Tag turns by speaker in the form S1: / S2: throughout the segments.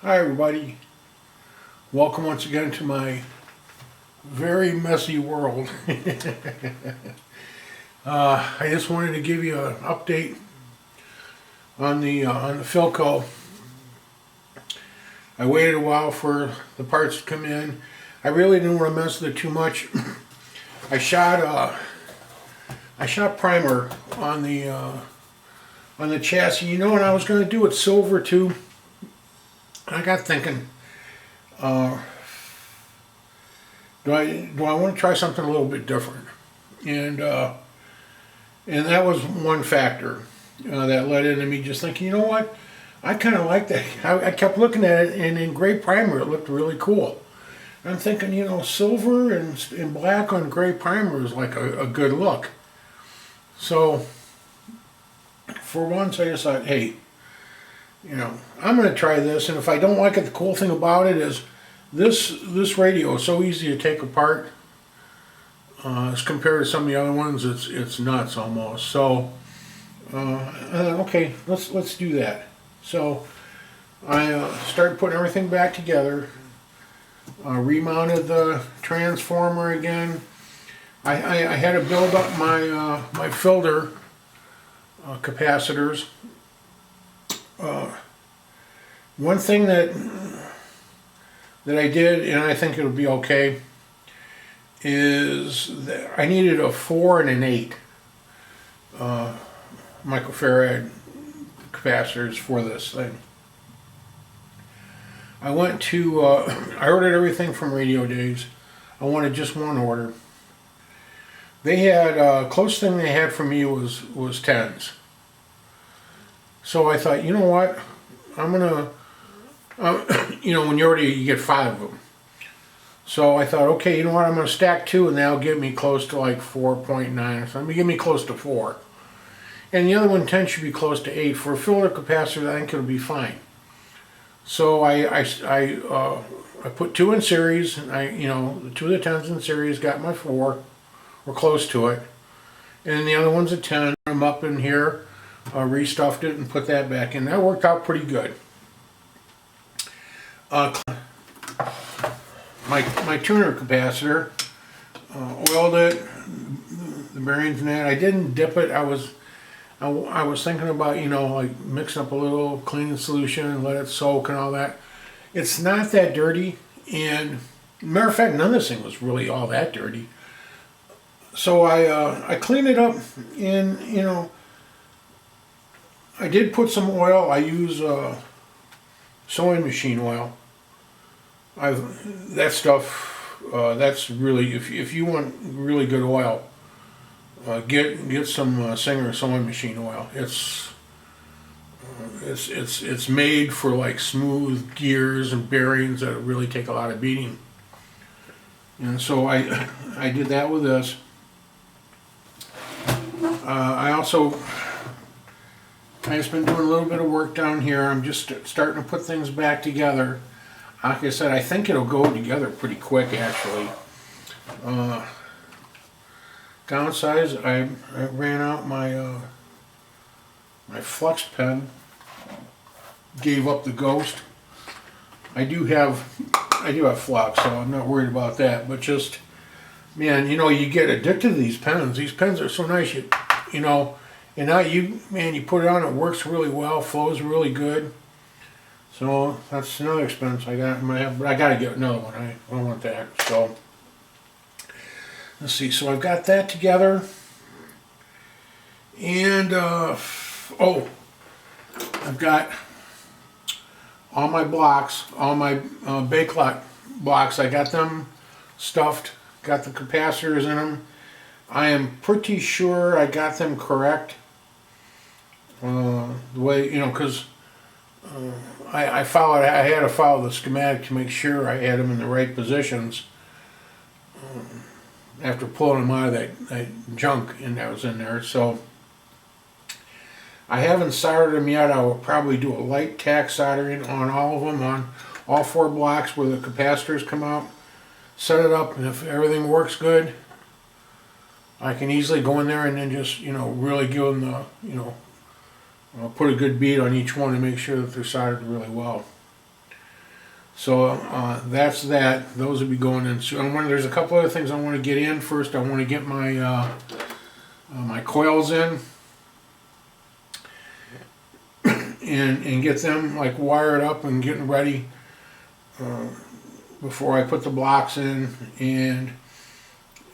S1: Hi everybody, welcome once again to my very messy world. I just wanted to give you an update on the Philco. I waited a while for the parts to come in. I really didn't want to mess with it too much. I shot primer on the chassis. You know, and I was going to do it silver too. I got thinking, do I want to try something a little bit different? And that was one factor that led into me just thinking, you know what? I kind of like that. I kept looking at it, and in gray primer, it looked really cool. And I'm thinking, you know, silver and black on gray primer is like a good look. So, for once, I decided, hey, you know, I'm going to try this, and if I don't like it, the cool thing about it is this radio is so easy to take apart. As compared to some of the other ones, it's nuts almost. So, okay, let's do that. So, I started putting everything back together. Remounted the transformer again. I had to build up my filter capacitors. One thing that I did, and I think it'll be okay, is that I needed a 4 and an 8 microfarad capacitors for this thing. I went to, I ordered everything from Radio Days. I wanted just one order. They had, closest thing they had for me was 10s. So I thought, you know what, I'm gonna, you know, when you get 5 of them. So I thought, okay, you know what, I'm gonna stack 2 and that'll get me close to like 4.9 or something. Give me close to 4. And the other one, 10, should be close to 8. For a filter capacitor, I think it'll be fine. So I put 2 in series, and you know, the 2 of the 10s in series got my 4, or close to it. And then the other one's a 10. I'm up in here. Restuffed it and put that back in. That worked out pretty good. My tuner capacitor, oiled it, the bearings and that. I didn't dip it. I was thinking about, you know, like mixing up a little cleaning solution and let it soak and all that. It's not that dirty, and matter of fact, none of this thing was really all that dirty. So I cleaned it up, and you know, I did put some oil. I use sewing machine oil. That stuff, that's really, if you want really good oil, get some Singer sewing machine oil. It's made for like smooth gears and bearings that really take a lot of beating. And so I did that with this. I just been doing a little bit of work down here. I'm just starting to put things back together. Like I said, I think it'll go together pretty quick, actually. Downsize, I ran out my flux pen. Gave up the ghost. I do have flux, so I'm not worried about that. But just, man, you know, you get addicted to these pens. These pens are so nice. You know. And now you put it on, it works really well, flows really good. So that's another expense I got in my head, but I gotta get another one. I don't want that. So let's see, so I've got that together. And oh, I've got all my blocks, all my Bakelot blocks, I got them stuffed, got the capacitors in them. I am pretty sure I got them correct. The way, you know, because I had to follow the schematic to make sure I had them in the right positions after pulling them out of that junk that was in there. So I haven't soldered them yet. I will probably do a light tack soldering on all of them, on all 4 blocks where the capacitors come out. Set it up, and if everything works good, I can easily go in there and then just, you know, really give them the, you know, put a good bead on each one to make sure that they're soldered really well. So that's that. Those will be going in soon. There's a couple other things I want to get in. First, I want to get my my coils in and get them like wired up and getting ready before I put the blocks in. And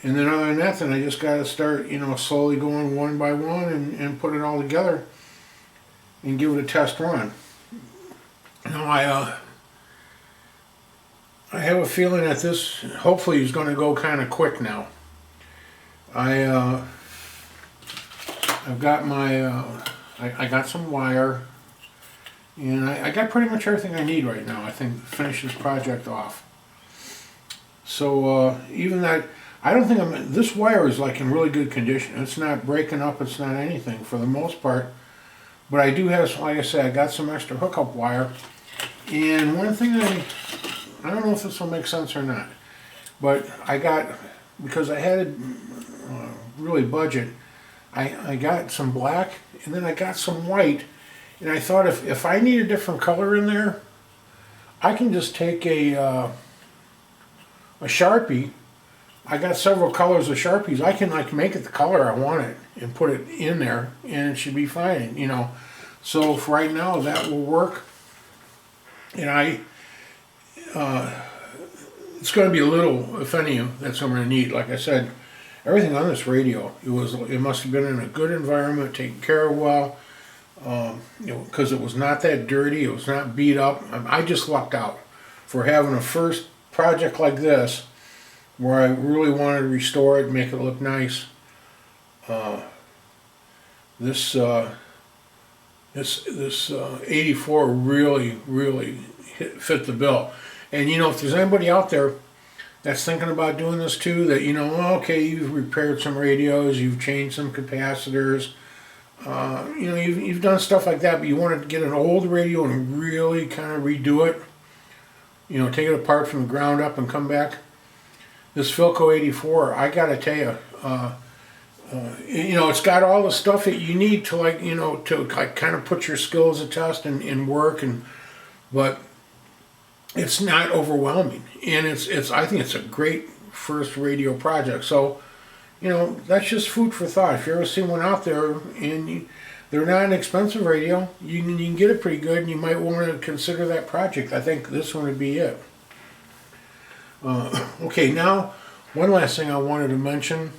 S1: then other than that, then I just got to start, you know, slowly going one by one and put it all together and give it a test run. Now I have a feeling that this hopefully is going to go kind of quick now. I've got my I got some wire, and I got pretty much everything I need right now, I think, to finish this project off. So even that, I don't think this wire is like in really good condition. It's not breaking up, it's not anything for the most part. But I do have, like I said, I got some extra hookup wire. And one thing I don't know if this will make sense or not, but I got, because I had to really budget, I got some black and then I got some white, and I thought if I need a different color in there, I can just take a Sharpie. I got several colors of Sharpies. I can like make it the color I want it and put it in there, and it should be fine, you know. So for right now, that will work. And it's going to be a little, if any, that's what I'm going to need. Like I said, everything on this radio, it must have been in a good environment, taken care of well, you know, because it was not that dirty, it was not beat up. I just lucked out for having a first project like this, where I really wanted to restore it, make it look nice. This 84 really fit the bill. And you know, if there's anybody out there that's thinking about doing this too, that, you know, okay, you've repaired some radios, you've changed some capacitors, you know, you've done stuff like that, but you want to get an old radio and really kind of redo it, you know, take it apart from the ground up and come back. This Philco 84, I gotta tell you, you know, it's got all the stuff that you need to, like, you know, to like kind of put your skills to test and work, but it's not overwhelming, and it's I think it's a great first radio project. So, you know, that's just food for thought. If you ever see one out there and they're not an expensive radio, you can get it pretty good, and you might want to consider that project. I think this one would be it. Okay, now one last thing I wanted to mention.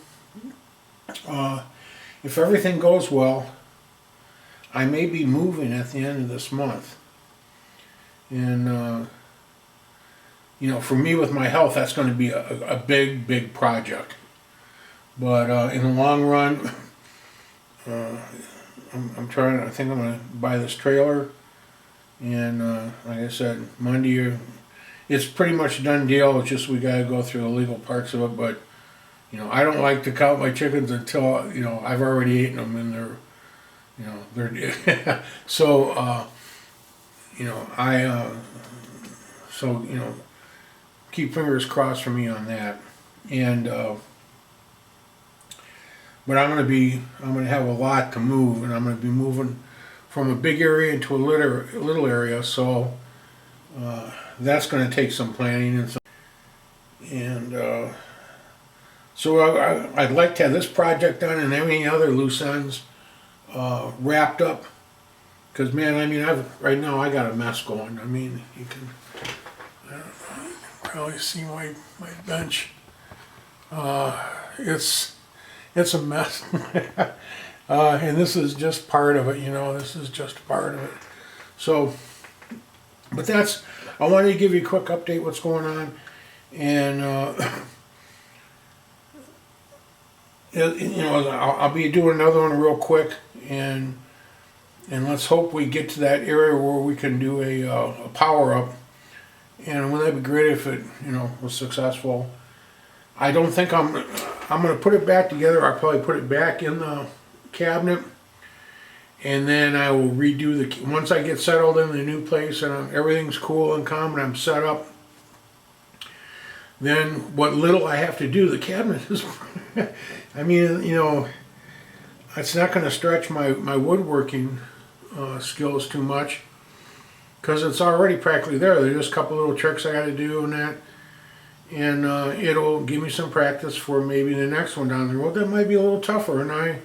S1: If everything goes well, I may be moving at the end of this month, and you know, for me with my health, that's going to be a big project. But in the long run, I'm trying. I think I'm going to buy this trailer, and like I said, Monday, it's pretty much a done deal. It's just we got to go through the legal parts of it. But you know, I don't like to count my chickens until, you know, I've already eaten them and they're, you know, they're so you know, so, you know, keep fingers crossed for me on that. And but I'm gonna have a lot to move, and I'm gonna be moving from a big area into a little area. So that's gonna take some planning and so I'd like to have this project done and any other loose ends wrapped up. Because, man, I mean, right now I got a mess going. I mean, you can, I don't know, you can probably see my bench. It's a mess. And this is just part of it, you know, this is just part of it. So, but I wanted to give you a quick update what's going on. And, you know, I'll be doing another one real quick, and let's hope we get to that area where we can do a power up. And wouldn't that be great if it, you know, was successful? I don't think I'm going to put it back together. I'll probably put it back in the cabinet, and then I will redo once I get settled in the new place and everything's cool and calm and I'm set up. Then what little I have to do, the cabinet is, I mean, you know, it's not going to stretch my woodworking skills too much. because it's already practically there. There's just a couple little tricks I got to do and that, and it'll give me some practice for maybe the next one down the road that might be a little tougher. And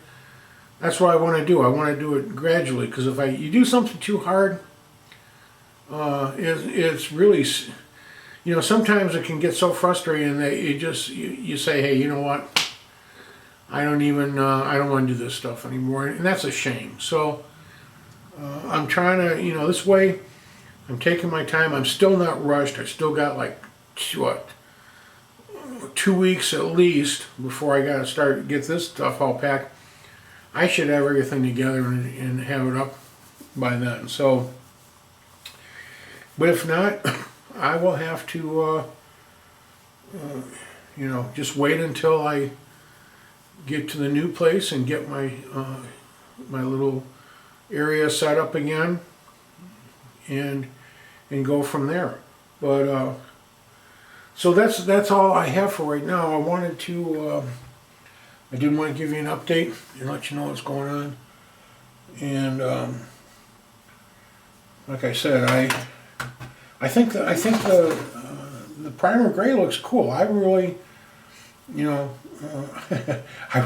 S1: that's what I want to do. I want to do it gradually, because if you do something too hard, it's really, sometimes it can get so frustrating that you say, hey, you know what? I don't want to do this stuff anymore, and that's a shame. So I'm trying to, this way, I'm taking my time. I'm still not rushed. I still got like, 2 weeks at least before I got to get this stuff all packed. I should have everything together and have it up by then. So, but if not, I will have to, just wait until I get to the new place and get my my little area set up again, and go from there. But so that's all I have for right now. I wanted to I did want to give you an update and let you know what's going on. And like I said, I think the primer gray looks cool. I really, I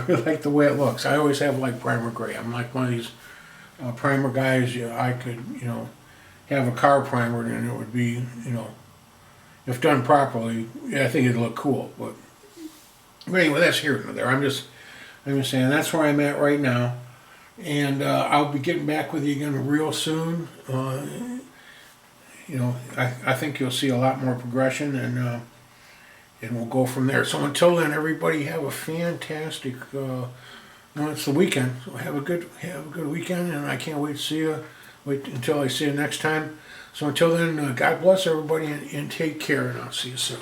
S1: really like the way it looks. I always have liked primer gray. I'm like one of these primer guys. I could, have a car primer, and it would be, if done properly, I think it'd look cool. But anyway, that's here and there. I'm just saying that's where I'm at right now, and I'll be getting back with you again real soon. I think you'll see a lot more progression, and we'll go from there. So until then, everybody have a fantastic. It's the weekend, so have a good weekend, and I can't wait to see you. Wait until I see you next time. So until then, God bless everybody, and take care, and I'll see you soon.